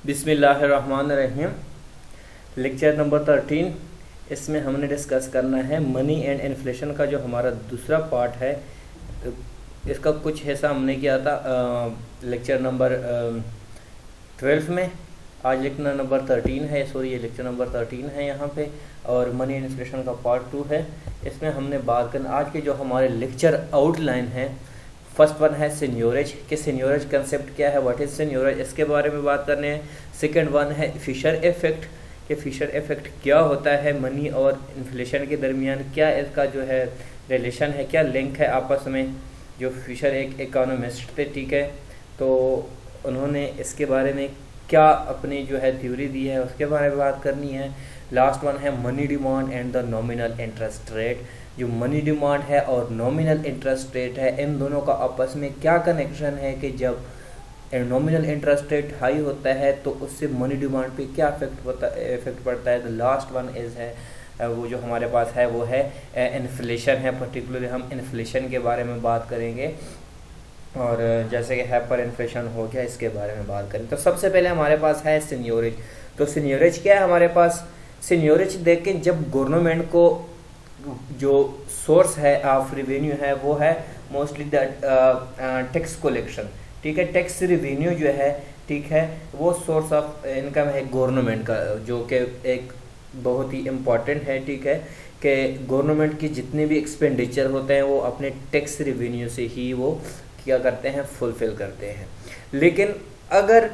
बिस्मिल्लाहिर्रहमानिर्रहीम। Lecture number 13। इसमें हमने डिस्कस करना है मनी एंड इन्फ्लेशन का जो हमारा दूसरा पार्ट है। इसका कुछ हिस्सा हमने किया था लेक्चर नंबर 12 में। आज लेक्चर नंबर 13 है, सॉरी ये लेक्चर नंबर 13 है यहाँ पे, और मनी एंड इन्फ्लेशन का पार्ट 2 है। इसमें हमने बात करना आज के जो हमारे लेक्चर आउटलाइन है। फर्स्ट वन है सीनियोरेज, कि सीनियोरेज कंसेप्ट क्या है, व्हाट इज सीनियोरेज, इसके बारे में बात करने हैं। सेकंड वन है फिशर इफेक्ट, कि फिशर इफेक्ट क्या होता है मनी और इन्फ्लेशन के दरमियान, क्या इसका जो है रिलेशन है, क्या लिंक है आपस में। जो फिशर एक इकोनॉमिस्ट थे, ठीक है, तो उन्होंने इसके बारे में क्या अपनी जो है थ्योरी दी है उसके बारे में बात करनी है। लास्ट वन है money demand and the nominal interest rate. जो मनी डिमांड है और नॉमिनल इंटरेस्ट रेट है, इन दोनों का आपस में क्या कनेक्शन है, कि जब नॉमिनल इंटरेस्ट रेट हाई होता है तो उससे मनी डिमांड पे क्या इफेक्ट पड़ता है। द लास्ट वन इज है वो जो हमारे पास है वो है इन्फ्लेशन है। पर्टिकुलरली हम इन्फ्लेशन के बारे में बात करेंगे, और जैसे कि हाइपर इन्फ्लेशन हो गया इसके बारे में बात करें। तो सबसे पहले हमारे पास है सीनियोरेज। तो सीनियोरेज क्या है हमारे पास, सीनियोरेज देखें जब गवर्नमेंट को जो सोर्स है ऑफ रेवेन्यू है वो है मोस्टली द टैक्स कलेक्शन, ठीक है। टैक्स रेवेन्यू जो है, ठीक है, वो सोर्स ऑफ इनकम है गवर्नमेंट का, जो कि एक बहुत ही इम्पॉर्टेंट है, ठीक है, कि गवर्नमेंट की जितने भी एक्सपेंडिचर होते हैं वो अपने टैक्स रेवेन्यू से ही वो क्या करते हैं, फुलफिल करते हैं। लेकिन अगर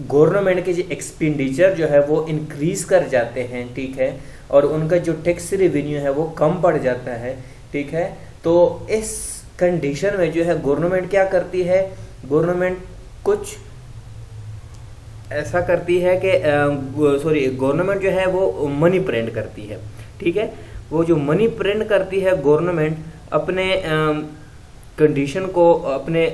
गवर्नमेंट के जो एक्सपेंडिचर जो है वो इंक्रीज कर जाते हैं, ठीक है, और उनका जो टैक्स रेवेन्यू है वो कम पड़ जाता है, ठीक है, तो इस कंडीशन में जो है गवर्नमेंट क्या करती है, गवर्नमेंट कुछ ऐसा करती है कि गवर्नमेंट जो है वो मनी प्रिंट करती है, ठीक है। वो जो मनी प्रिंट करती है गवर्नमेंट अपने कंडीशन को, अपने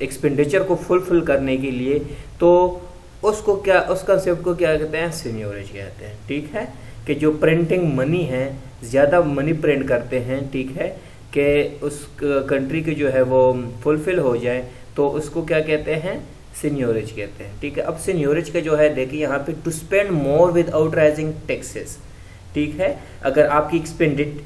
एक्सपेंडिचर को फुलफिल करने के लिए, तो उसको क्या, उस कंसेप्ट को क्या कहते हैं, सीनियोरेज कहते हैं, ठीक है। कि जो प्रिंटिंग मनी है, ज़्यादा मनी प्रिंट करते हैं, ठीक है, कि उस कंट्री की जो है वो फुलफिल हो जाए, तो उसको क्या कहते हैं, सीनियोरेज कहते हैं, ठीक है। अब सीनियोरेज का जो है देखिए यहाँ पे to spend more without raising taxes, ठीक है। अगर आपकी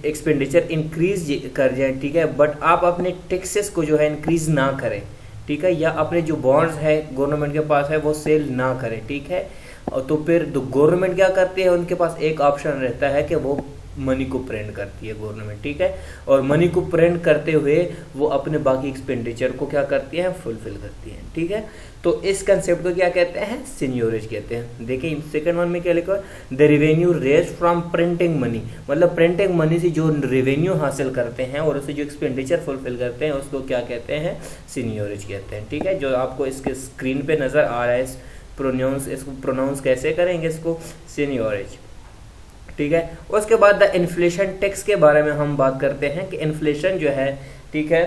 एक्सपेंडिचर इंक्रीज कर जाए, ठीक है, बट आप अपने टैक्सेस को जो है इंक्रीज ना करें, ठीक है, या अपने जो बॉन्ड्स है गवर्नमेंट के पास है वो सेल ना करें, ठीक है, और तो फिर गवर्नमेंट क्या करती है, उनके पास एक ऑप्शन रहता है कि वो मनी को प्रिंट करती है गवर्नमेंट, ठीक है, और मनी को प्रिंट करते हुए वो अपने बाकी एक्सपेंडिचर को क्या करती है, फुलफिल करती है, ठीक है। तो इस कंसेप्ट को क्या कहते हैं, सीनियोरेज कहते हैं। देखिए सेकंड वन में क्या लिखा है, the revenue raise from printing money, मतलब प्रिंटिंग मनी से जो रेवेन्यू हासिल करते हैं और उससे जो एक्सपेंडिचर फुलफिल करते हैं उसको क्या कहते हैं, सीनियोरेज कहते हैं, ठीक है। जो आपको इसके स्क्रीन पे नजर आ रहा है, इसको प्रोनाउंस कैसे करेंगे, इसको सीनियोरेज, ठीक है। उसके बाद द इन्फ्लेशन टैक्स के बारे में हम बात करते हैं, कि इन्फ्लेशन जो है, ठीक है,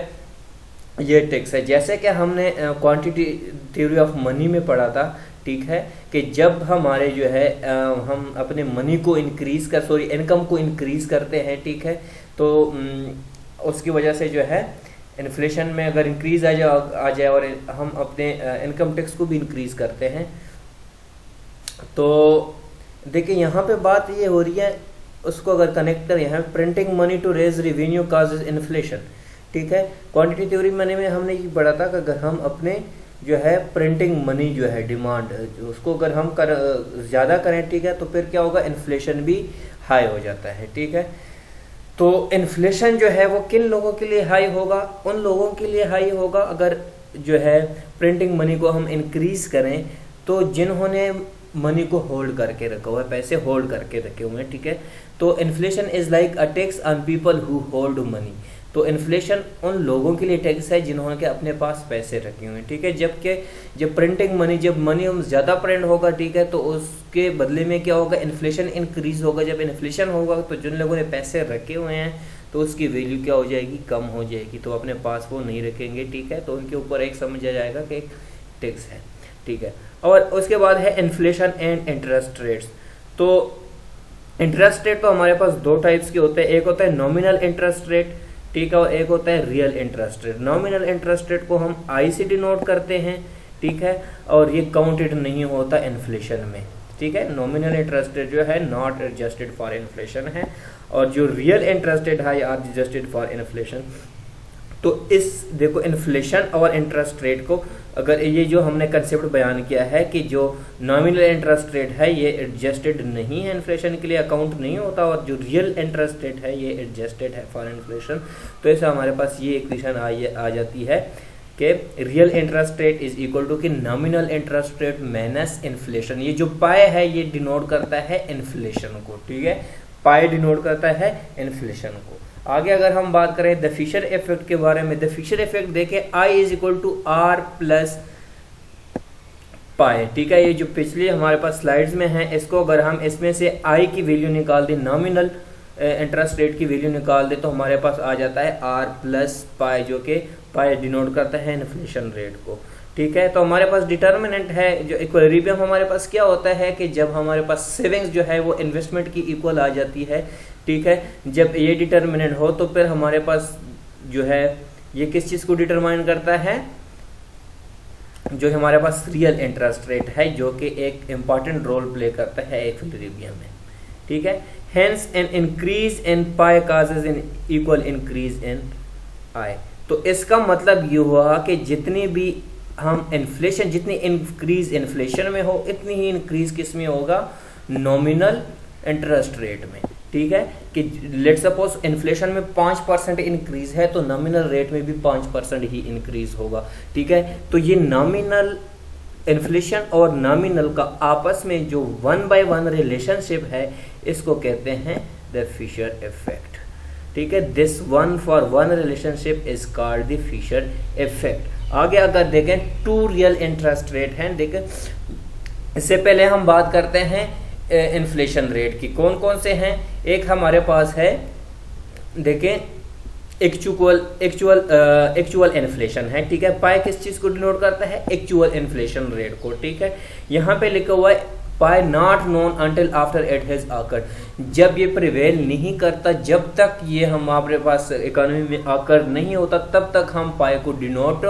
ये टैक्स है। जैसे कि हमने क्वांटिटी थ्योरी ऑफ मनी में पढ़ा था, ठीक है, कि जब हमारे जो है हम अपने मनी को इनकम को इंक्रीज करते हैं, ठीक है, तो उसकी वजह से जो है इन्फ्लेशन में अगर इंक्रीज आ जाए और हम अपने इनकम टैक्स को भी इंक्रीज करते हैं, तो देखिए यहाँ पे बात ये हो रही है, उसको अगर कनेक्ट करें यहाँ printing money to raise revenue causes inflation, ठीक है। क्वांटिटी थ्योरी मनी में हमने ये पढ़ा था कि अगर हम अपने जो है प्रिंटिंग मनी जो है डिमांड उसको अगर हम ज़्यादा करें, ठीक है, तो फिर क्या होगा, इन्फ्लेशन भी हाई हो जाता है, ठीक है। तो इन्फ्लेशन जो है वो किन लोगों के लिए हाई होगा, उन लोगों के लिए हाई होगा अगर जो है प्रिंटिंग मनी को हम इंक्रीज करें, तो जिन्होंने मनी को होल्ड करके रखा हुआ है, पैसे होल्ड करके रखे हुए हैं, ठीक है। तो inflation is like a tax on people who hold money, तो इन्फ्लेशन उन लोगों के लिए टैक्स है जिन्होंने के अपने पास पैसे रखे हुए हैं, ठीक है। जबकि जब प्रिंटिंग मनी, जब मनी हम ज़्यादा प्रिंट होगा, ठीक है, तो उसके बदले में क्या होगा, इन्फ्लेशन इंक्रीज होगा। जब इन्फ्लेशन होगा तो जिन लोगों ने पैसे रखे हुए हैं तो उसकी वैल्यू क्या हो जाएगी, कम हो जाएगी, तो अपने पास वो नहीं रखेंगे, ठीक है, तो उनके ऊपर एक समझा जाएगा कि एक टैक्स है, ठीक है। और उसके बाद है इन्फ्लेशन एंड इंटरेस्ट रेट्स। तो इंटरेस्ट रेट तो हमारे पास दो टाइप्स के होते हैं, एक होता है नॉमिनल इंटरेस्ट रेट, ठीक है, और एक होता है real interest rate. Nominal interest rate को हम आई से डिनोट करते हैं, ठीक है, और ये काउंटेड नहीं होता इन्फ्लेशन में, ठीक है। नॉमिनल इंटरेस्ट रेट जो है नॉट एडजस्टेड फॉर इन्फ्लेशन है, और जो रियल इंटरेस्ट रेट है आर एडजस्टेड फॉर इन्फ्लेशन। तो इस देखो इन्फ्लेशन और इंटरेस्ट रेट को, अगर ये जो हमने कंसेप्ट बयान किया है कि जो नॉमिनल इंटरेस्ट रेट है ये एडजस्टेड नहीं है इन्फ्लेशन के लिए, अकाउंट नहीं होता, और जो रियल इंटरेस्ट रेट है ये एडजस्टेड है फॉर इन्फ्लेशन। तो ऐसा हमारे पास ये इक्वेशन आ जाती है कि real interest rate is equal to कि nominal interest rate minus inflation. ये जो पाई है ये डिनोट करता है इन्फ्लेशन को, ठीक है, पाई डिनोट करता है इन्फ्लेशन को। आगे अगर हम बात करें द फिशर इफेक्ट के बारे में, द फिशर इफेक्ट देखें I is equal to R plus pi, ठीक है। ये जो पिछले हमारे पास स्लाइड्स में है, इसको अगर हम इसमें से आई की वैल्यू निकाल दें, नॉमिनल इंटरेस्ट रेट की वैल्यू निकाल दे, तो हमारे पास आ जाता है आर प्लस पाई, जो कि पाई डिनोट करता है इन्फ्लेशन रेट को, ठीक है। तो हमारे पास डिटर्मिनेंट है जो इक्विलिब्रियम हमारे पास क्या होता है कि जब हमारे पास सेविंग्स जो है वो इन्वेस्टमेंट की इक्वल आ जाती है, ठीक है। जब ये डिटर्मिनेंट हो तो फिर हमारे पास जो है ये किस चीज़ को डिटरमाइन करता है, जो हमारे पास रियल इंटरेस्ट रेट है, जो कि एक इम्पॉर्टेंट रोल प्ले करता है इक्विलिब्रियम में, ठीक है। Hence an increase in pi causes in equal increase in I. तो इसका मतलब ये हुआ कि जितनी भी हम इन्फ्लेशन, जितनी इंक्रीज इन्फ्लेशन में हो इतनी ही इंक्रीज किस में होगा, नॉमिनल इंटरेस्ट रेट में, ठीक है। कि लेट सपोज इन्फ्लेशन में 5% इंक्रीज है तो नॉमिनल रेट में भी 5% ही इंक्रीज होगा, ठीक है। तो ये नॉमिनल इन्फ्लेशन और नॉमिनल का आपस में जो 1/1 रिलेशनशिप है इसको कहते हैं द फिशर इफेक्ट, ठीक है। This 1-for-1 relationship is called the Fisher effect. आगे अगर देखें टू रियल इंटरेस्ट रेट हैं, देखें इससे पहले हम बात करते हैं इन्फ्लेशन रेट की। कौन कौन से हैं, एक हमारे पास है देखें एक्चुअल इन्फ्लेशन है, ठीक है। पाई किस चीज को डिनोट करता है, एक्चुअल इन्फ्लेशन रेट को, ठीक है। यहाँ पे लिखा हुआ है pi not known until after it has occurred. जब ये प्रिवेल नहीं करता, जब तक ये हमारे पास इकोनॉमी में आकर नहीं होता तब तक हम पाई को डिनोट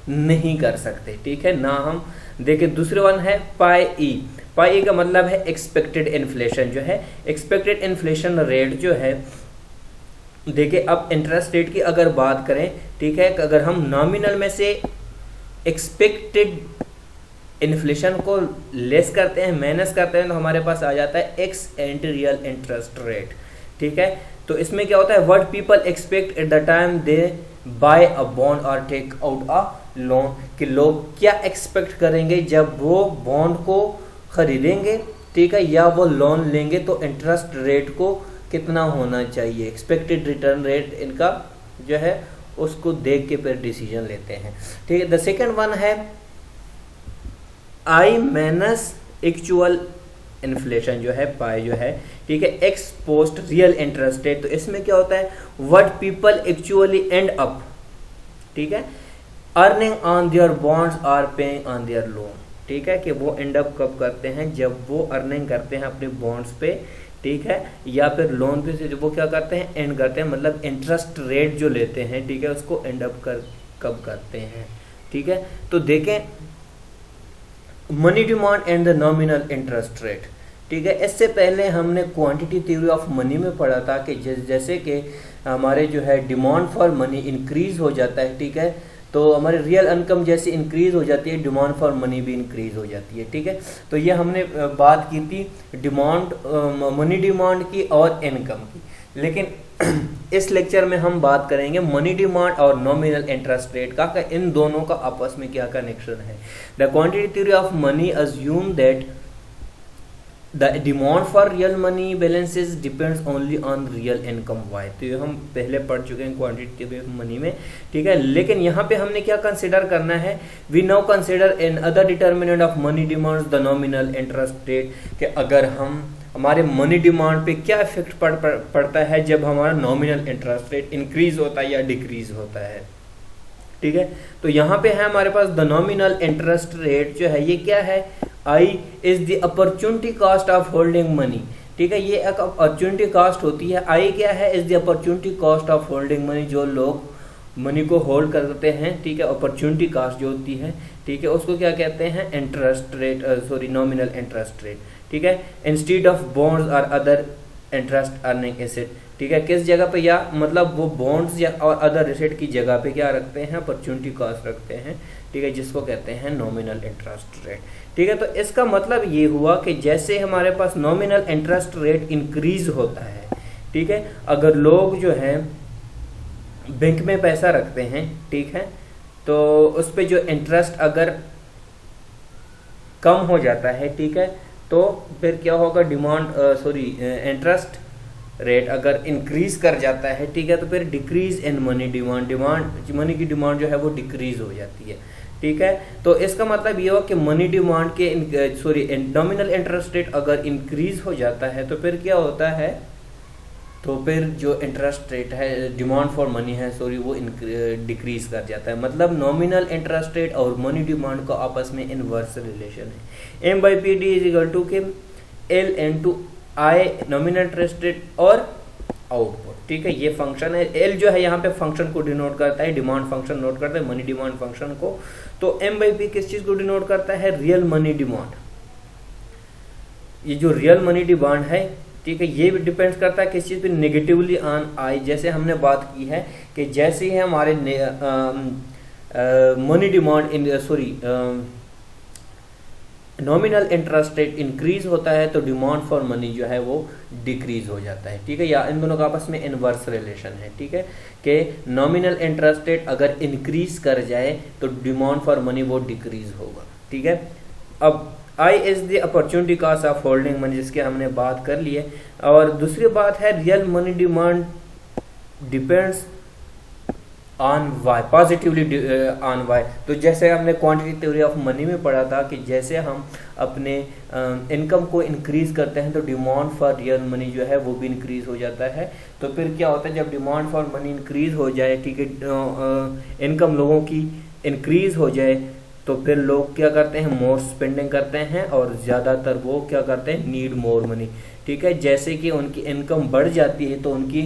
नहीं कर सकते, ठीक है ना। हम देखें दूसरे वन है पाई ई। पाई ई का मतलब है एक्सपेक्टेड इन्फ्लेशन, जो है एक्सपेक्टेड इन्फ्लेशन रेट जो है। देखिए अब इंटरेस्ट रेट की अगर बात करें, ठीक है, अगर हम नॉमिनल में से एक्सपेक्टेड इन्फ्लेशन को लेस करते हैं, माइनस करते हैं, तो हमारे पास आ जाता है X and real interest rate, ठीक है। तो इसमें क्या होता है, what people expect at the time they buy a bond और टेक आउट अ लोन, कि लोग क्या एक्सपेक्ट करेंगे जब वो बॉन्ड को खरीदेंगे, ठीक है, या वो लोन लेंगे, तो इंटरेस्ट रेट को कितना होना चाहिए, एक्सपेक्टेड रिटर्न रेट इनका जो है उसको देख के फिर डिसीजन लेते हैं, ठीक है। द सेकंड वन है आई माइनस एक्चुअल इन्फ्लेशन, जो है पाई जो है, ठीक है, x post real interest rate. तो इसमें क्या होता है, what people actually and up, ठीक है, अर्निंग ऑन देयर बॉन्ड्स और पेइंग ऑन देयर लोन, ठीक है, कि वो एंड अप कब करते हैं, जब वो अर्निंग करते हैं अपने बॉन्ड्स पे, ठीक है, या फिर लोन पे से जो वो क्या करते हैं, एंड करते हैं, मतलब इंटरेस्ट रेट जो लेते हैं, ठीक है, उसको एंड अप कब करते हैं, ठीक है। तो देखें money demand and the nominal interest rate, ठीक है। इससे पहले हमने क्वांटिटी थ्योरी ऑफ मनी में पढ़ा था कि जैसे कि हमारे जो है डिमांड फॉर मनी इंक्रीज हो जाता है, ठीक है, तो हमारे रियल इनकम जैसे इंक्रीज हो जाती है, डिमांड फॉर मनी भी इंक्रीज हो जाती है, ठीक है। तो ये हमने बात की थी डिमांड, मनी डिमांड की और इनकम की। लेकिन इस लेक्चर में हम बात करेंगे मनी डिमांड और नॉमिनल इंटरेस्ट रेट का, इन दोनों का आपस में क्या कनेक्शन है। The quantity theory of money assume that the demand for real money balances depends only on real income Y. तो ये हम पहले पढ़ चुके हैं क्वांटिटी थ्योरी ऑफ मनी में, ठीक है। लेकिन यहाँ पे हमने क्या कंसिडर करना है, we now consider in other determinant of money demand the nominal interest rate, कि अगर हम हमारे मनी डिमांड पे क्या इफेक्ट पड़ता है जब हमारा नॉमिनल इंटरेस्ट रेट इंक्रीज होता है या डिक्रीज होता है, ठीक है। तो यहाँ पे है हमारे पास द नॉमिनल इंटरेस्ट रेट जो है ये क्या है, I is the opportunity cost of holding money, ठीक है, ये एक अपॉर्चुनिटी कॉस्ट होती है। आई क्या है, is the opportunity cost of holding money, जो लोग मनी को होल्ड करते हैं, ठीक है, अपॉर्चुनिटी कॉस्ट जो होती है, ठीक है, उसको क्या कहते हैं, interest rate, sorry nominal interest rate, ठीक है, इंस्टीड ऑफ बॉन्ड्स और अदर इंटरेस्ट अर्निंग एसेट, ठीक है, किस जगह पे, या मतलब वो बॉन्ड्स या और अदर एसेट की जगह पे क्या रखते हैं, अपॉर्चुनिटी कॉस्ट रखते हैं, ठीक है, जिसको कहते हैं नॉमिनल इंटरेस्ट रेट, ठीक है। तो इसका मतलब ये हुआ कि जैसे हमारे पास नॉमिनल इंटरेस्ट रेट इंक्रीज होता है, ठीक है, अगर लोग जो हैं बैंक में पैसा रखते हैं, ठीक है, तो उस पर जो इंटरेस्ट अगर कम हो जाता है, ठीक है, तो फिर क्या होगा, इंटरेस्ट रेट अगर इंक्रीज कर जाता है, ठीक है, तो फिर decrease in money demand, money की डिमांड जो है वो डिक्रीज हो जाती है, ठीक है। तो इसका मतलब ये हुआ कि मनी डिमांड के नॉमिनल इंटरेस्ट रेट अगर इंक्रीज हो जाता है तो फिर क्या होता है, तो फिर जो इंटरेस्ट रेट है, डिमांड फॉर मनी है, वो डिक्रीज कर जाता है। मतलब नॉमिनल इंटरेस्ट रेट और मनी डिमांड का आपस में इनवर्स रिलेशन है। M by P D is equal to K L N to I nominal interest rate और आउटपुट, ठीक है, ये फंक्शन है। एल जो है यहाँ पे फंक्शन को डिनोट करता है, डिमांड फंक्शन नोट करता है, मनी डिमांड फंक्शन को। तो एम बाई पी किस चीज को डिनोट करता है, रियल मनी डिमांड। ये जो रियल मनी डिमांड है, ठीक है, ये भी डिपेंड्स करता है किस चीज पे, नेगेटिवली ऑन आई। जैसे हमने बात की है कि जैसे ही हमारे money demand nominal interest rate increase होता है तो डिमांड फॉर मनी जो है वो डिक्रीज हो जाता है, ठीक है, या इन दोनों का आपस में इनवर्स रिलेशन है, ठीक है, कि नॉमिनल इंटरेस्ट रेट अगर इंक्रीज कर जाए तो डिमांड फॉर मनी वो डिक्रीज होगा, ठीक है। अब I is the opportunity cost of holding money, जिसकी हमने बात कर ली है। और दूसरी बात है real money demand depends on Y, positively on Y. तो जैसे हमने क्वांटिटी थ्योरी ऑफ मनी में पढ़ा था कि जैसे हम अपने इनकम को इंक्रीज करते हैं तो डिमांड फॉर रियल मनी जो है वो भी इंक्रीज हो जाता है। तो फिर क्या होता है, जब डिमांड फॉर मनी इंक्रीज हो जाए, ठीक है, इनकम लोगों की इंक्रीज हो जाए, तो फिर लोग क्या करते हैं, मोर स्पेंडिंग करते हैं और ज़्यादातर वो क्या करते हैं, नीड मोर मनी, ठीक है। जैसे कि उनकी इनकम बढ़ जाती है तो उनकी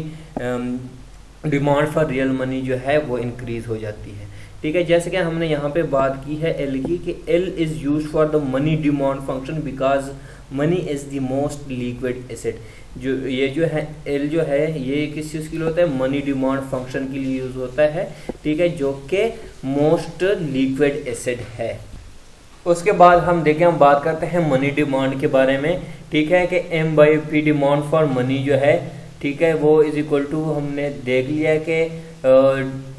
डिमांड फॉर रियल मनी जो है वो इंक्रीज हो जाती है, ठीक है। जैसे कि हमने यहाँ पे बात की है एल की, कि L is use for the money demand function because money is the most liquid asset. जो ये जो है एल जो है ये किस चीज़ के लिए होता है, मनी डिमांड फंक्शन के लिए यूज होता है, ठीक है, जो कि मोस्ट लिक्विड एसेट है। उसके बाद हम बात करते हैं मनी डिमांड के बारे में, ठीक है, कि M by P demand for money जो है, ठीक है, वो इज इक्वल टू हमने देख लिया है कि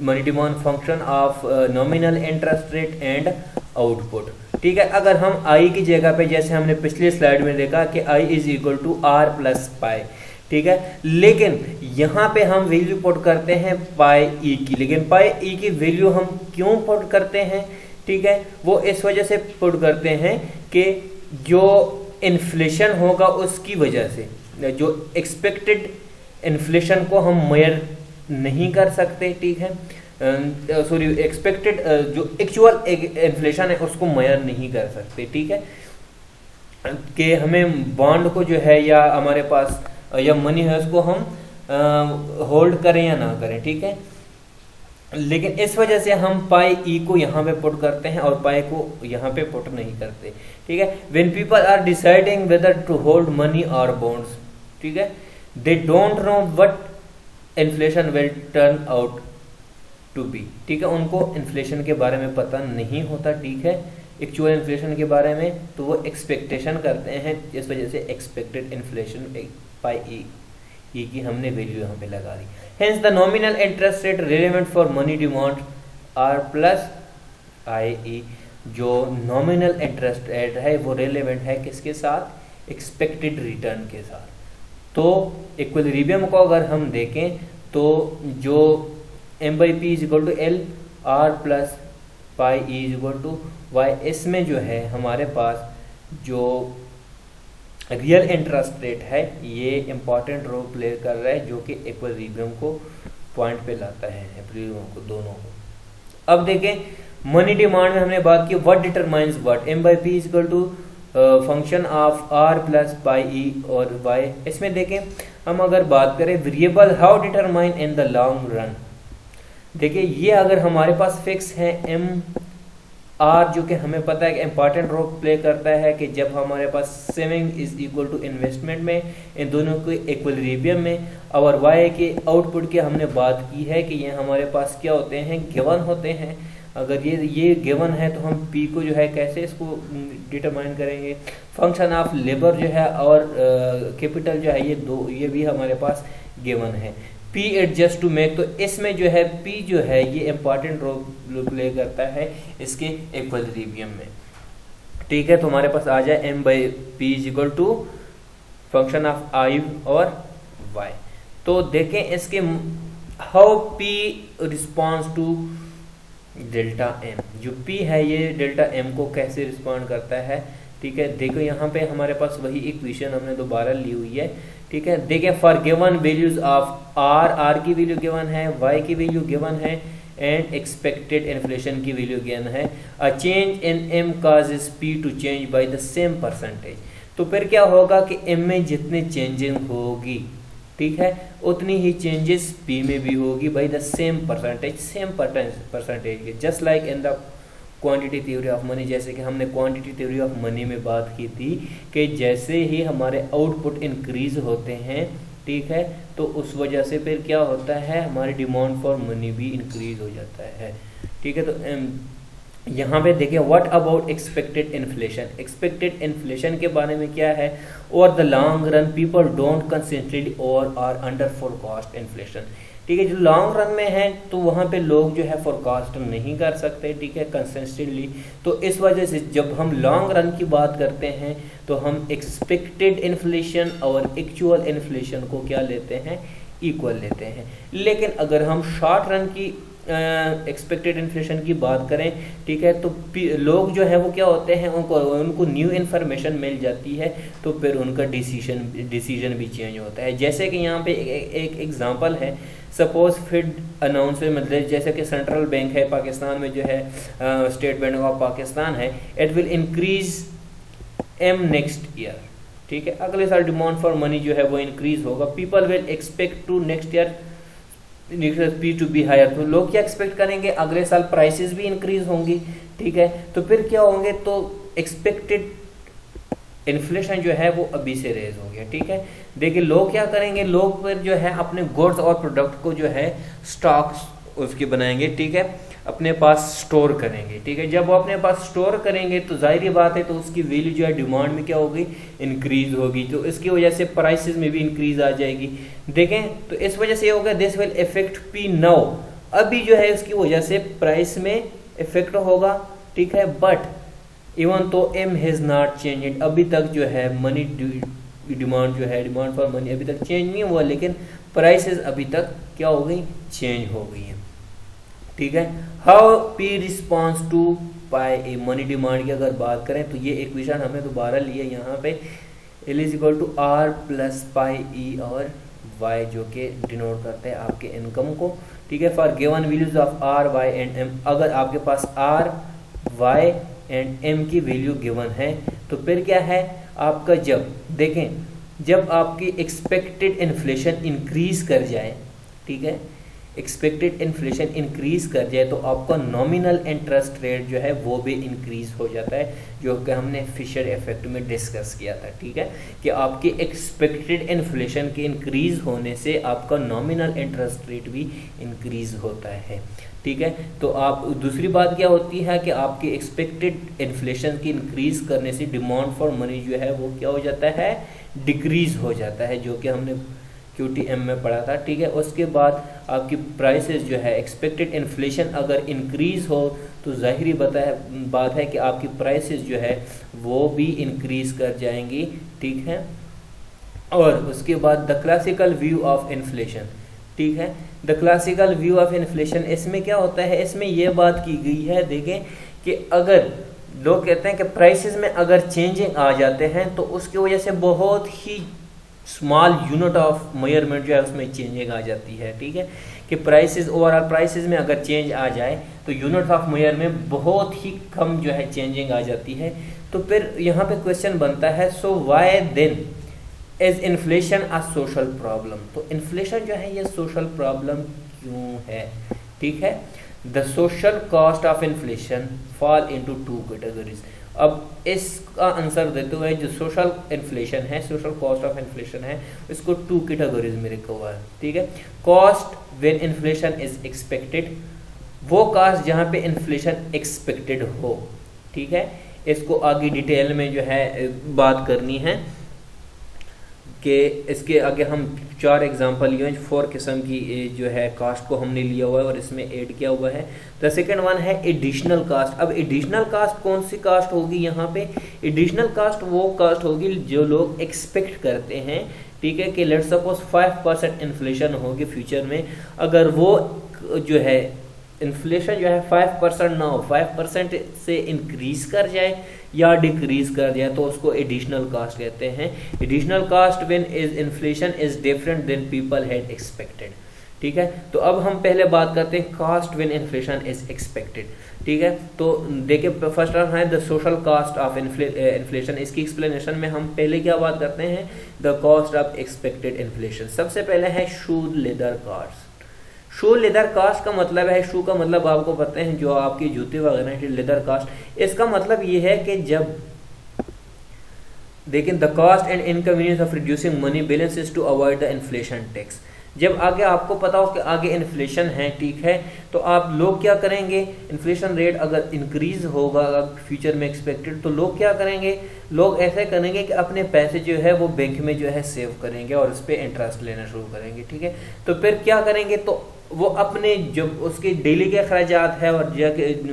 money demand function of nominal interest rate and output, ठीक है। अगर हम आई की जगह पे, जैसे हमने पिछली स्लाइड में देखा कि I is equal to R plus pi, ठीक है, लेकिन यहाँ पे हम वैल्यू पुट करते हैं पाई ई की। लेकिन पाई ई की वैल्यू हम क्यों पुट करते हैं, ठीक है, वो इस वजह से पुट करते हैं कि जो इन्फ्लेशन होगा उसकी वजह से, जो एक्सपेक्टेड इन्फ्लेशन को हम मेजर नहीं कर सकते, ठीक है, एक्सपेक्टेड जो एक्चुअल इन्फ्लेशन है उसको मेजर नहीं कर सकते, ठीक है, कि हमें बॉन्ड को जो है या हमारे पास या मनी है उसको हम होल्ड करें या ना करें, ठीक है। लेकिन इस वजह से हम पाई ई को यहाँ पे पुट करते हैं और पाई को यहाँ पे पुट नहीं करते, ठीक है। When people are deciding whether to hold money और बॉन्ड्स, ठीक है, they don't know what inflation will turn out to be, ठीक है, उनको इन्फ्लेशन के बारे में पता नहीं होता, ठीक है, एक्चुअल इन्फ्लेशन के बारे में, तो वो एक्सपेक्टेशन करते हैं, इस वजह से एक्सपेक्टेड इन्फ्लेशन पाई ई की हमने वैल्यू यहाँ पे लगा दी। Hence the nominal interest rate relevant for money demand R plus I E. जो नॉमिनल इंटरेस्ट रेट है वो रिलेवेंट है किसके साथ, एक्सपेक्टेड रिटर्न के साथ। तो इक्विलिब्रियम को अगर हम देखें तो जो M by P is equal to L R plus pi E is equal to Y, इसमें जो है हमारे पास जो रियल इंटरेस्ट रेट है ये इंपॉर्टेंट रोल प्ले कर रहा है, जो कि इक्विलिब्रियम को पॉइंट पे लाता है, इक्विलिब्रियम को दोनों को। अब देखें मनी डिमांड में हमने बात की what determines what, M by P is equal to function of R plus pi E और वाई। इसमें देखें हम अगर बात करें variable how determine in the long run, देखिए ये अगर हमारे पास फिक्स है एम आर जो कि हमें पता है कि इम्पॉर्टेंट रोल प्ले करता है कि जब हमारे पास saving is equal to investment में, इन दोनों के इक्विलिब्रियम में। और वाई के आउटपुट की हमने बात की है कि ये हमारे पास क्या होते हैं, गिवन होते हैं। अगर ये गिवन है तो हम पी को जो है कैसे इसको डिटरमाइन करेंगे, फंक्शन ऑफ लेबर जो है और कैपिटल जो है ये भी हमारे पास गिवन है। पी एडजस्ट टू मेक, तो इसमें जो है पी जो है ये इंपॉर्टेंट रोल प्ले करता है इसके इक्विलिब्रियम में, ठीक है। तो हमारे पास आ जाए m by P is equal to function of I और y। तो देखें इसके how p response to delta m, जो p है ये डेल्टा m को कैसे रिस्पॉन्ड करता है, ठीक है। देखो यहाँ पे हमारे पास वही इक्वेशन हमने दोबारा ली हुई है, ठीक है। देखें for given values of r की वैल्यू गिवन है, y की वैल्यू गिवन है एंड एक्सपेक्टेड इन्फ्लेशन की वैल्यू गिवन है। A change in m causes p to change by the same percentage. तो फिर क्या होगा कि m में जितने चेंजिंग होगी, ठीक है, उतनी ही चेंजेस p में भी होगी बाय द सेम परसेंटेज के। Just like in the quantity theory of money, जैसे कि हमने क्वांटिटी थ्योरी ऑफ मनी में बात की थी कि जैसे ही हमारे आउटपुट इंक्रीज होते हैं, ठीक है, तो उस वजह से फिर क्या होता है, हमारी डिमांड फॉर मनी भी इंक्रीज हो जाता है, ठीक है। तो यहाँ पे देखें what about expected inflation, expected inflation के बारे में क्या है, और the long run people don't consistently और आर अंडर फोरकास्ट इन्फ्लेशन, ठीक है। जो लॉन्ग रन में है तो वहाँ पे लोग जो है फोरकास्ट नहीं कर सकते, ठीक है, कंसिस्टेंटली। तो इस वजह से जब हम लॉन्ग रन की बात करते हैं तो हम एक्सपेक्टेड इन्फ्लेशन और एक्चुअल इन्फ्लेशन को क्या लेते हैं, इक्वल लेते हैं। लेकिन अगर हम शॉर्ट रन की एक्सपेक्टेड इन्फ्लेशन की बात करें, ठीक है, तो लोग जो है वो क्या होते हैं, उनको न्यू इन्फॉर्मेशन मिल जाती है तो फिर उनका डिसीजन भी चेंज होता है। जैसे कि यहाँ पे एक एग्जांपल है, सपोज फिड अनाउंसमेंट, मतलब जैसे कि सेंट्रल बैंक है पाकिस्तान में जो है, स्टेट बैंक ऑफ पाकिस्तान है, it will increase M next year, ठीक है। अगले साल डिमांड फॉर मनी जो है वो इंक्रीज होगा, people will expect to next year P to be higher. तो लोग क्या एक्सपेक्ट करेंगे, अगले साल प्राइसेस भी इंक्रीज होंगी, ठीक है। तो फिर क्या होंगे, तो एक्सपेक्टेड इन्फ्लेशन जो है वो अभी से रेज हो गया, ठीक है। देखिए लोग क्या करेंगे, लोग फिर जो है अपने गुड्स और प्रोडक्ट को जो है स्टॉक उसके बनाएंगे, ठीक है, अपने पास स्टोर करेंगे, ठीक है। जब वो अपने पास स्टोर करेंगे तो जाहिर बात है तो उसकी वैल्यू जो है डिमांड में क्या होगी, इंक्रीज होगी, तो इसकी वजह से प्राइसेस में भी इंक्रीज आ जाएगी। देखें तो इस वजह से ये होगा, this will effect P now, अभी जो है इसकी वजह से प्राइस में इफेक्ट होगा, ठीक है। बट इवन तो एम हैज नॉट चेंज, अभी तक जो है मनी डिमांड जो है, डिमांड फॉर मनी अभी तक चेंज नहीं हुआ, लेकिन प्राइसेस अभी तक क्या हो गई, चेंज हो गई है, ठीक है। How P response to pi E, money demand की अगर बात करें तो ये इक्वेशन हमें दोबारा लिए यहाँ पे, L is equal to R plus pi E और वाई, जो कि डिनोट करते हैं आपके इनकम को, ठीक है। For given values of R Y and M, अगर आपके पास आर वाई एंड एम की वैल्यू गिवन है तो फिर क्या है आपका, जब देखें जब आपकी एक्सपेक्टेड इन्फ्लेशन इंक्रीज कर जाए, ठीक है, एक्सपेक्टेड इन्फ्लेशन इंक्रीज कर जाए तो आपका नॉमिनल इंटरेस्ट रेट जो है वो भी इंक्रीज हो जाता है, जो कि हमने फिशर इफेक्ट में डिस्कस किया था, ठीक है, कि आपकी एक्सपेक्टेड इन्फ्लेशन के इंक्रीज होने से आपका नॉमिनल इंटरेस्ट रेट भी इंक्रीज होता है, ठीक है। तो आप दूसरी बात क्या होती है कि आपकी एक्सपेक्टेड इन्फ्लेशन की इंक्रीज करने से डिमांड फॉर मनी जो है वो क्या हो जाता है, डिक्रीज हो जाता है, जो कि हमने QTM में पढ़ा था, ठीक है। उसके बाद आपकी प्राइसेस जो है, एक्सपेक्टेड इन्फ्लेशन अगर इंक्रीज हो तो जाहिर बात है कि आपकी प्राइसेस जो है वो भी इंक्रीज कर जाएंगी, ठीक है। और उसके बाद the classical view of inflation, ठीक है, the classical view of inflation, इसमें क्या होता है, इसमें यह बात की गई है, देखें कि अगर लोग कहते हैं कि प्राइसेस में अगर चेंजिंग आ जाते हैं तो उसकी वजह से बहुत ही स्मॉल यूनिट ऑफ मेजरमेंट जो है उसमें चेंजिंग आ जाती है, ठीक है, कि प्राइसेस ओवरऑल प्राइसेस में अगर चेंज आ जाए तो यूनिट ऑफ मेजर में बहुत ही कम जो है चेंजिंग आ जाती है। तो फिर यहाँ पे क्वेश्चन बनता है, so why then is inflation a social problem, तो इन्फ्लेशन जो है ये सोशल प्रॉब्लम क्यों है, ठीक है। The social cost of inflation fall into two categories. अब इसका आंसर देते हुए जो सोशल इन्फ्लेशन है, सोशल कॉस्ट ऑफ इन्फ्लेशन है, इसको टू कैटेगरीज में रखा हुआ है, ठीक है। Cost when inflation is expected, वो कॉस्ट जहाँ पे इन्फ्लेशन एक्सपेक्टेड हो, ठीक है। इसको आगे डिटेल में जो है बात करनी है कि इसके आगे हम 4 एग्जांपल लिए हैं, 4 किस्म की जो है कास्ट को हमने लिया हुआ है और इसमें ऐड किया हुआ है। द सेकंड वन है एडिशनल कास्ट। अब एडिशनल कास्ट कौन सी कास्ट होगी यहाँ पे? एडिशनल कास्ट वो कास्ट होगी जो लोग एक्सपेक्ट करते हैं, ठीक है, कि लेट्स सपोज 5% इन्फ्लेशन होगी फ्यूचर में। अगर वो जो है इन्फ्लेशन जो है 5% ना हो, 5% से इंक्रीज कर जाए या डिक्रीज कर जाए तो उसको एडिशनल कास्ट कहते हैं। Additional cost when is inflation is different than people had expected, ठीक है। तो अब हम पहले बात करते हैं cost when inflation is expected, ठीक है। तो देखिए फर्स्ट वन है the social cost of inflation. इसकी एक्सप्लेनेशन में हम पहले क्या बात करते हैं? The cost of expected inflation. सबसे पहले है shoe leather cost. Shoe leather cost का मतलब है, शू का मतलब आपको पता है जो आपकी जूते वगैरह है, लेदर कास्ट। इसका मतलब ये है कि जब देखें the cost and inconvenience of reducing money balance is to avoid the inflation tax. जब आगे आपको पता हो कि आगे इन्फ्लेशन है, ठीक है, तो आप लोग क्या करेंगे? इन्फ्लेशन रेट अगर इंक्रीज होगा फ्यूचर में एक्सपेक्टेड, तो लोग क्या करेंगे? लोग ऐसे करेंगे कि अपने पैसे जो है वो बैंक में जो है सेव करेंगे और उस पर इंटरेस्ट लेना शुरू करेंगे, ठीक है। तो फिर क्या करेंगे? तो वो अपने जो उसके डेली के अखराजात है और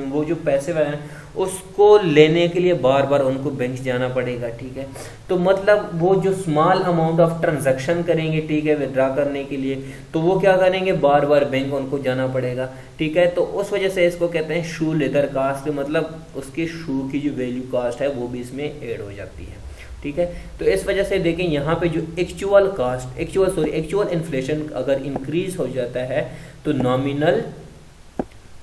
वो जो पैसे हैं उसको लेने के लिए बार बार उनको बैंक जाना पड़ेगा, ठीक है। तो मतलब वो जो स्मॉल अमाउंट ऑफ ट्रांजैक्शन करेंगे, ठीक है, विड्रॉ करने के लिए, तो वो क्या करेंगे? बार बार बैंक उनको जाना पड़ेगा, ठीक है। तो उस वजह से इसको कहते हैं शू लेदर कास्ट, मतलब उसके शू की जो वैल्यू कास्ट है वो भी इसमें ऐड हो जाती है, ठीक है। तो इस वजह से देखें यहाँ पे जो एक्चुअल इन्फ्लेशन अगर इंक्रीज हो जाता है तो नॉमिनल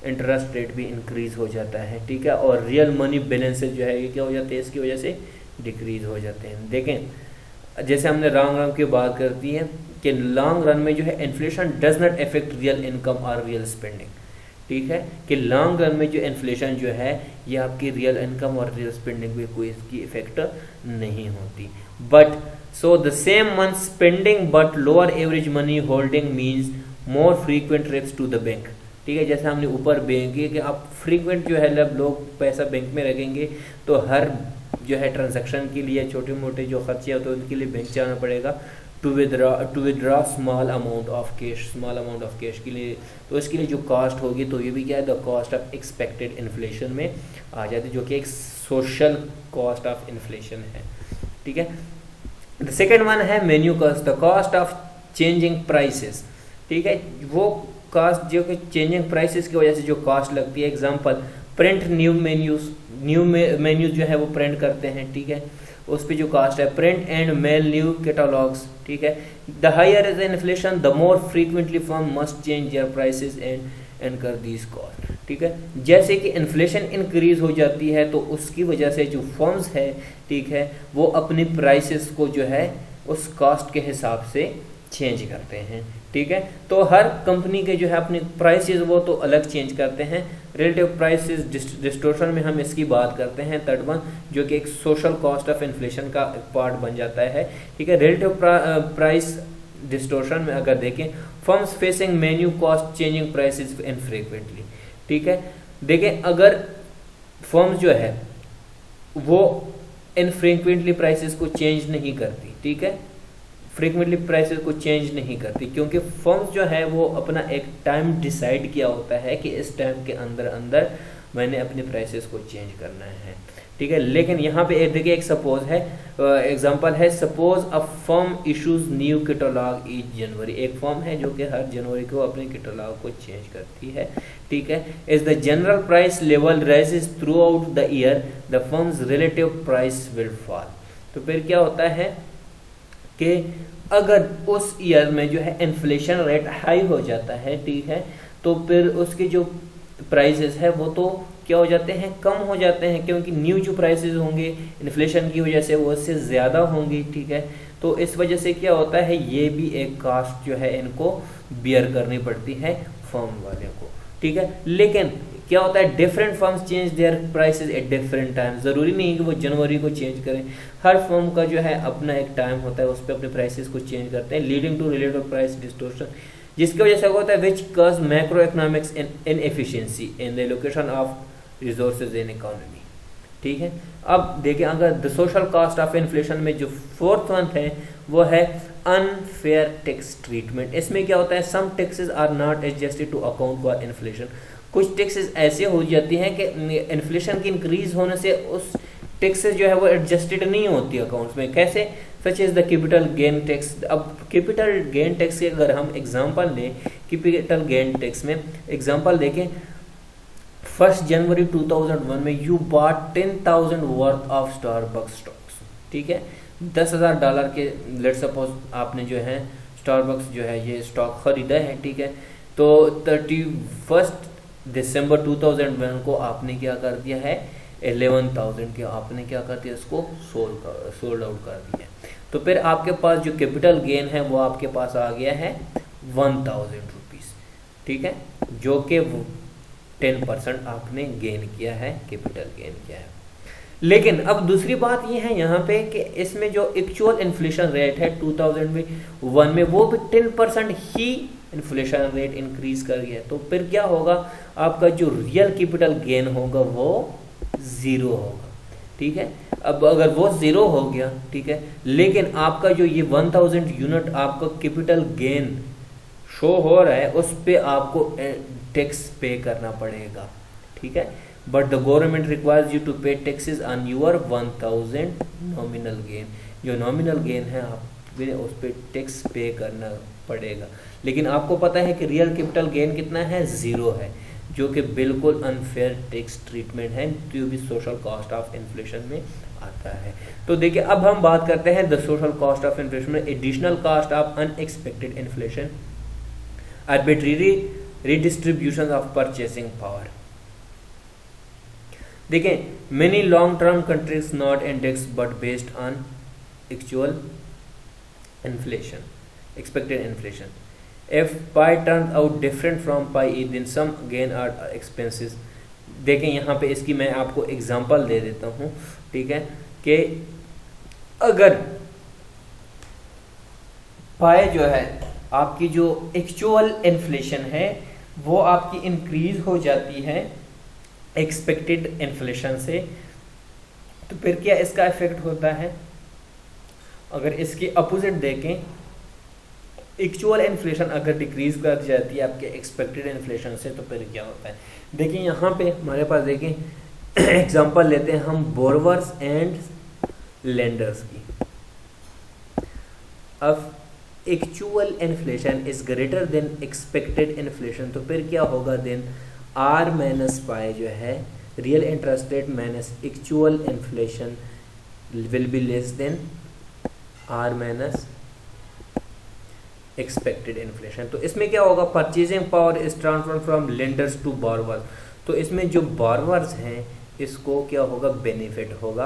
इंटरेस्ट रेट भी इंक्रीज हो जाता है, ठीक है। और रियल मनी बैलेंसेस जो है ये क्या हो जाते हैं? इसकी वजह से डिक्रीज हो जाते हैं। देखें जैसे हमने लॉन्ग रन की बात करती है कि लॉन्ग रन में जो है inflation does not affect real income और रियल स्पेंडिंग, ठीक है, कि लॉन्ग रन में जो इन्फ्लेशन जो है ये आपकी रियल इनकम और रियल स्पेंडिंग पे कोई इसकी इफेक्ट नहीं होती। But so the same month spending but lower average money holding means more frequent trips to the bank, ठीक है। जैसे हमने ऊपर बैंक की कि आप फ्रीक्वेंट जो है जब लोग पैसा बैंक में रखेंगे तो हर जो है ट्रांजैक्शन के लिए छोटे मोटे जो खर्चे होते हैं उनके लिए बैंक जाना पड़ेगा to withdraw small amount of cash के लिए। तो इसके लिए जो कॉस्ट होगी तो ये भी क्या है? The cost of expected inflation में आ जाती है, जो कि एक सोशल कॉस्ट ऑफ इन्फ्लेशन है, ठीक है। द सेकेंड वन है menu cost, the cost of changing prices, ठीक है। वो कास्ट जो कि चेंजिंग प्राइसेस की वजह से जो कास्ट लगती है, एग्जांपल प्रिंट न्यू मेन्यूज जो है वो प्रिंट करते हैं, ठीक है, उस पे जो कास्ट है। Print and mail new catalogues, ठीक है। The higher is inflation the more frequently firm must change their prices and incur these cost, ठीक है। जैसे कि इन्फ्लेशन इंक्रीज हो जाती है तो उसकी वजह से जो फर्म्स है, ठीक है, वो अपनी प्राइसेस को जो है उस कास्ट के हिसाब से चेंज करते हैं, ठीक है। तो हर कंपनी के जो है अपनी प्राइसेस वो तो अलग चेंज करते हैं। रिलेटिव प्राइसेस डिस्टोर्शन में हम इसकी बात करते हैं, थर्ड वन, जो कि एक सोशल कॉस्ट ऑफ इन्फ्लेशन का पार्ट बन जाता है, ठीक है। रिलेटिव प्राइस डिस्टोर्शन में अगर देखें, firms facing menu cost changing prices infrequently, ठीक है। देखें अगर फर्म्स जो है वो इनफ्रीक्वेंटली प्राइसेस को चेंज नहीं करती, ठीक है, फ्रीक्वेंटली प्राइसेस को चेंज नहीं करती, क्योंकि फर्म्स जो है वो अपना एक टाइम डिसाइड किया होता है कि इस टाइम के अंदर अंदर मैंने अपने प्राइसेस को चेंज करना है, ठीक है। लेकिन यहाँ पे देखिए एक सपोज है, एग्जांपल है, suppose a firm issues new catalogue each January. एक फर्म है जो कि हर जनवरी को अपने कैटलॉग को चेंज करती है, ठीक है। Is the general price level rises through out the year the firms relative price will fall. तो फिर क्या होता है कि अगर उस ईयर में जो है इन्फ्लेशन रेट हाई हो जाता है, ठीक है, तो फिर उसके जो प्राइसेस है वो तो क्या हो जाते हैं? कम हो जाते हैं, क्योंकि न्यू जो प्राइसेस होंगे इन्फ्लेशन की वजह से वो उससे ज़्यादा होंगी, ठीक है। तो इस वजह से क्या होता है, ये भी एक कास्ट जो है इनको बियर करनी पड़ती है फर्म वाले को। ठीक है। लेकिन क्या होता है, different firms change their prices at different time. ज़रूरी नहीं है कि वो जनवरी को चेंज करें, हर फर्म का जो है अपना एक टाइम होता है, उस पर अपने प्राइसेस को चेंज करते हैं, leading to relative price distortion, जिसकी वजह से होता है which cause macro economics inefficiency in the allocation of resources in economy. ठीक है। अब देखिए, अगर the social cost of inflation में जो फोर्थ वन है वो है अनफेयर टैक्स ट्रीटमेंट। इसमें क्या होता है, some taxes are not adjusted to account for inflation. कुछ टैक्सेस ऐसे हो जाती हैं कि इन्फ्लेशन की इंक्रीज होने से उस टैक्सेस जो है वो एडजस्टेड नहीं होती अकाउंट्स में। कैसे, such is the capital gain tax. अब कैपिटल गेन टैक्स के अगर हम एग्जांपल लें, कैपिटल गेन टैक्स में एग्जांपल देखें, 1 जनवरी 2001 में you bought 10,000 worth of Starbucks stocks. ठीक है, $10,000 के लेट्स सपोज आपने जो है स्टारबक्स जो है ये स्टॉक खरीदा है। ठीक है, तो 31 दिसंबर 2001 को आपने क्या कर दिया है, 11,000 के आपने क्या कर दिया, इसको सोल्ड आउट कर दिया। तो फिर आपके पास जो कैपिटल गेन है वो आपके पास आ गया है 1,000 रुपीज़। ठीक है, जो कि 10% आपने गेन किया है, कैपिटल गेन किया है। लेकिन अब दूसरी बात ये है यहाँ पे कि इसमें जो एक्चुअल इन्फ्लेशन रेट है 2001 में वो भी 10% ही इन्फ्लेशन रेट इंक्रीज कर गया। तो फिर क्या होगा, आपका जो रियल कैपिटल गेन होगा वो 0 होगा। ठीक है, अब अगर वो 0 हो गया, ठीक है, लेकिन आपका जो ये 1000 यूनिट आपका कैपिटल गेन शो हो रहा है उस पे आपको टैक्स पे करना पड़ेगा। ठीक है, but the government requires you to pay taxes on your 1000 nominal gain. जो नॉमिनल गेन है आप उस पर टैक्स पे करना पड़ेगा। लेकिन आपको पता है कि रियल कैपिटल गेन कितना है, 0 है, जो कि बिल्कुल अनफेयर टैक्स ट्रीटमेंट है, जो भी सोशल कॉस्ट ऑफ इन्फ्लेशन में आता है। तो देखिए, अब हम बात करते हैं the social cost of inflation में additional cost of unexpected inflation, arbitrary redistribution of purchasing power। देखें, many long term contracts not indexed but based on actual inflation, expected inflation। If pie turns out different from pie E, then some gain or expenses। देखें यहाँ पे इसकी मैं आपको example दे देता हूँ। ठीक है, कि अगर पाए जो है आपकी जो एक्चुअल इन्फ्लेशन है वो आपकी इंक्रीज हो जाती है एक्सपेक्टेड इन्फ्लेशन से, तो फिर क्या इसका इफेक्ट होता है। अगर इसकी अपोजिट देखें, एक्चुअल इन्फ्लेशन अगर डिक्रीज कर जाती है आपके एक्सपेक्टेड इन्फ्लेशन से, तो फिर क्या होता है। देखिए यहाँ पे हमारे पास देखें एग्जांपल लेते हैं हम बोरोवर्स एंड लेंडर्स की। अब actual inflation is greater than expected inflation, तो फिर क्या होगा, देन आर माइनस पाई जो है real interest rate minus actual inflation will be less than R minus expected inflation. तो इसमें क्या होगा, purchasing power is transfer from lenders to borrowers. तो इसमें जो बोरोवर्स हैं इसको क्या होगा, बेनिफिट होगा,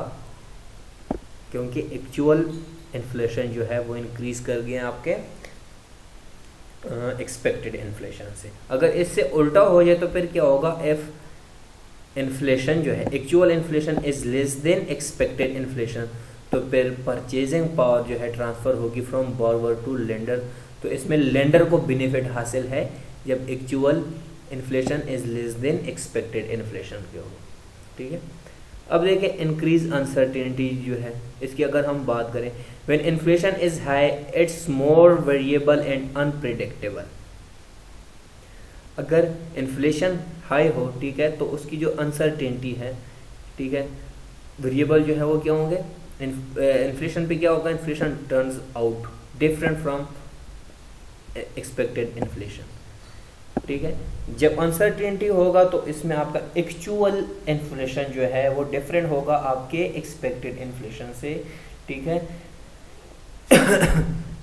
क्योंकि एक्चुअल इन्फ्लेशन जो है वो इंक्रीज कर गया आपके एक्सपेक्टेड इन्फ्लेशन से। अगर इससे उल्टा हो जाए तो फिर क्या होगा, इफ इन्फ्लेशन जो है actual inflation is less than expected inflation, तो फिर परचेजिंग पावर जो है ट्रांसफर होगी फ्रॉम बोरोवर टू लेंडर। तो इसमें लेंडर को बेनिफिट हासिल है जब actual inflation is less than expected inflation के हो। ठीक है, अब देखें इंक्रीज अनसर्टेनिटी जो है इसकी अगर हम बात करें, when inflation is high it's more variable and unpredictable. अगर इन्फ्लेशन हाई हो, ठीक है, तो उसकी जो अनसर्टेनिटी है, ठीक है, वेरिएबल जो है वो क्या होंगे, इन्फ्लेशन पे क्या होगा, inflation turns out different from expected inflation. ठीक है, जब अनसर्टेनिटी होगा तो इसमें आपका एक्चुअल इन्फ्लेशन जो है वो डिफरेंट होगा आपके एक्सपेक्टेड इन्फ्लेशन से। ठीक है,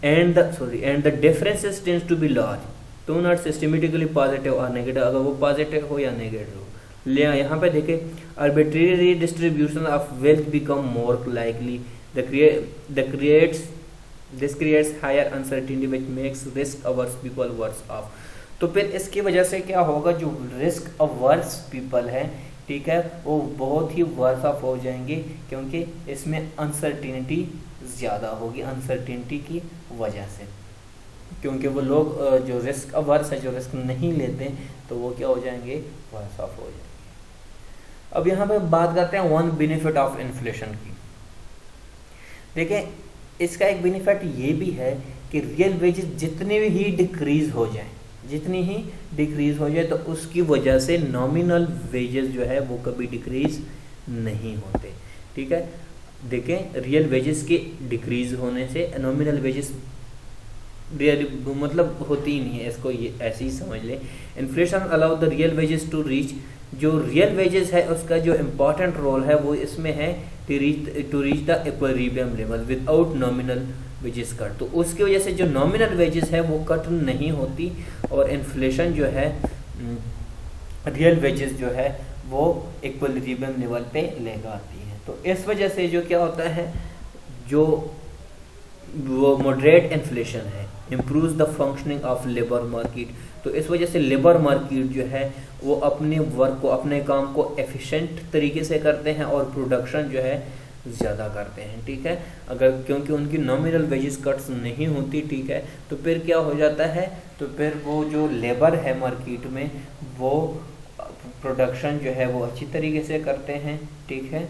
and the differences tends to be large, तो नॉट सिस्टमेटिकली पॉजिटिव और नेगेटिव, अगर वो पॉजिटिव हो या नेगेटिव हो। ले यहाँ पे देखें, arbitrary distribution of wealth become more likely, this creates higher uncertainty which makes risk averse people worse off. तो फिर इसकी वजह से क्या होगा, जो रिस्क अवर्स पीपल है, ठीक है, वो बहुत ही वर्स ऑफ हो जाएंगे, क्योंकि इसमें अनसर्टिनिटी ज़्यादा होगी, अनसर्टिनिटी की वजह से, क्योंकि वो लोग जो रिस्क अवर्स है, जो रिस्क नहीं लेते, तो वो क्या हो जाएंगे, वर्स ऑफ हो जाएंगे। अब यहाँ पे बात करते हैं वन बेनिफिट ऑफ इन्फ्लेशन की। देखें, इसका एक बेनिफिट ये भी है कि रियल वेजेस जितने ही डिक्रीज हो जाए, जितनी ही डिक्रीज हो जाए, तो उसकी वजह से नॉमिनल वेजेस जो है वो कभी डिक्रीज नहीं होते, ठीक है। देखें, रियल वेजेस के डिक्रीज होने से नॉमिनल वेजेस मतलब होती ही नहीं है, इसको ये ऐसे ही समझ ले। Inflation allow the real wages to reach, जो रियल वेजेस है उसका जो इम्पॉर्टेंट रोल है वो इसमें है to reach the equilibrium level without nominal wages cut. तो उसकी वजह से जो नॉमिनल वेजेस है वो कट नहीं होती, और इन्फ्लेशन जो है रियल वेजेस जो है वो इक्विलिब्रियम लेवल पे लेकर आती है। तो इस वजह से जो क्या होता है, जो वो मॉडरेट इन्फ्लेशन है, improves the functioning of labour market. तो इस वजह से लेबर मार्केट जो है वो अपने वर्क को, अपने काम को एफिशिएंट तरीके से करते हैं और प्रोडक्शन जो है ज़्यादा करते हैं, ठीक है। अगर क्योंकि उनकी नॉमिनल वेजेस कट्स नहीं होती, ठीक है, तो फिर क्या हो जाता है, तो फिर वो जो लेबर है मार्केट में वो प्रोडक्शन जो है वो अच्छी तरीके से करते हैं, ठीक है।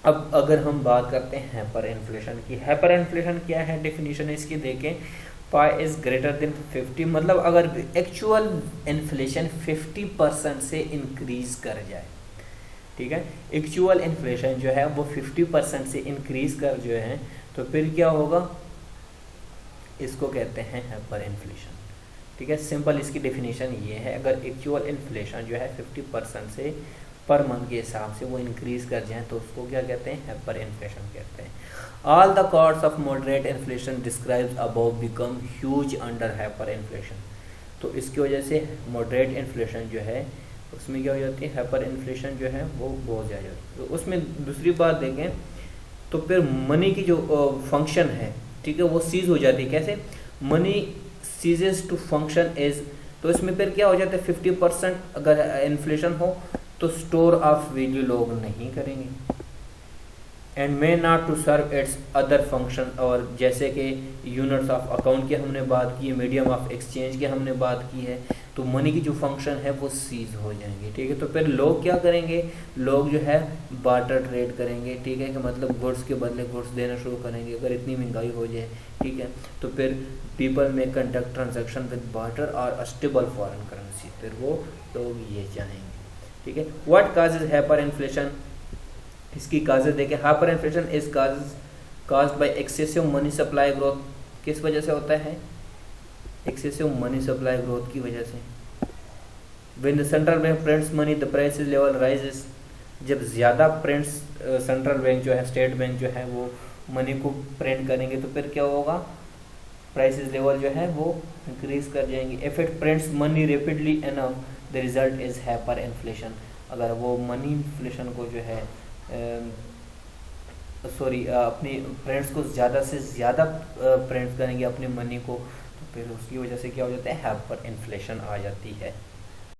अब अगर हम बात करते हैं हाइपर इन्फ्लेशन की, हाइपर इन्फ्लेशन क्या है, डेफिनेशन इसकी देखें, पाई इज ग्रेटर देन 50, मतलब अगर एक्चुअल इन्फ्लेशन 50% से इंक्रीज कर जाए, ठीक है, एक्चुअल इन्फ्लेशन जो है वो 50% से इंक्रीज कर जो है, तो फिर क्या होगा, इसको कहते हैं हाइपर इन्फ्लेशन, ठीक है। सिंपल इसकी डेफिनेशन ये है, अगर एक्चुअल इन्फ्लेशन जो है 50% से पर मंथ के हिसाब से वो इंक्रीज कर जाए, तो उसको क्या कहते हैं, हाइपर इन्फ्लेशन कहते हैं। All the cause of moderate inflation described above become huge under hyper inflation. तो इसकी वजह से मॉडरेट इन्फ्लेशन जो है उसमें क्या हो जाती है, हाइपर इन्फ्लेशन जो है वो बहुत ज़्यादा होती है। तो उसमें दूसरी बात देखें तो फिर मनी की जो फंक्शन है, ठीक है, वो सीज हो जाती है। कैसे, money ceases to function as, तो इसमें फिर क्या हो जाता है, 50% अगर इन्फ्लेशन हो तो स्टोर ऑफ वैल्यू लोग नहीं करेंगे, and may not to serve its other function, और जैसे कि यूनिट्स ऑफ अकाउंट की हमने बात की है, मीडियम ऑफ एक्सचेंज की हमने बात की है, तो मनी की जो फंक्शन है वो सीज हो जाएंगे, ठीक है। तो फिर लोग क्या करेंगे, लोग जो है बार्टर ट्रेड करेंगे, ठीक है, कि मतलब गुड्स के बदले गुड्स देना शुरू करेंगे। अगर इतनी महंगाई हो जाए, ठीक है, तो फिर पीपल में कंडक्ट ट्रांजेक्शन विद बार्टर और अ स्टेबल फॉरेन करेंसी, फिर वो लोग ये चाहेंगे, ठीक है। व्हाट काजेज हाइपर इन्फ्लेशन, इसकी काजेज देखें, hyper inflation is caused by excessive money supply growth. किस वजह से होता है, एक्सेसिव मनी सप्लाई ग्रोथ की वजह से। When the central bank prints money the prices level rises, जब ज़्यादा प्रिंट्स सेंट्रल बैंक जो है, स्टेट बैंक जो है वो मनी को प्रिंट करेंगे, तो फिर क्या होगा, प्राइसेस लेवल जो है वो इंक्रीज कर जाएंगे। If it prints money rapidly enough the result is hyper inflation. अगर वो मनी इन्फ्लेशन को जो है अपनी प्रिंट्स को ज़्यादा से ज़्यादा प्रिंट करेंगे अपनी मनी को, तो फिर उसकी वजह से क्या हो जाता है, हाइपर इन्फ्लेशन आ जाती है।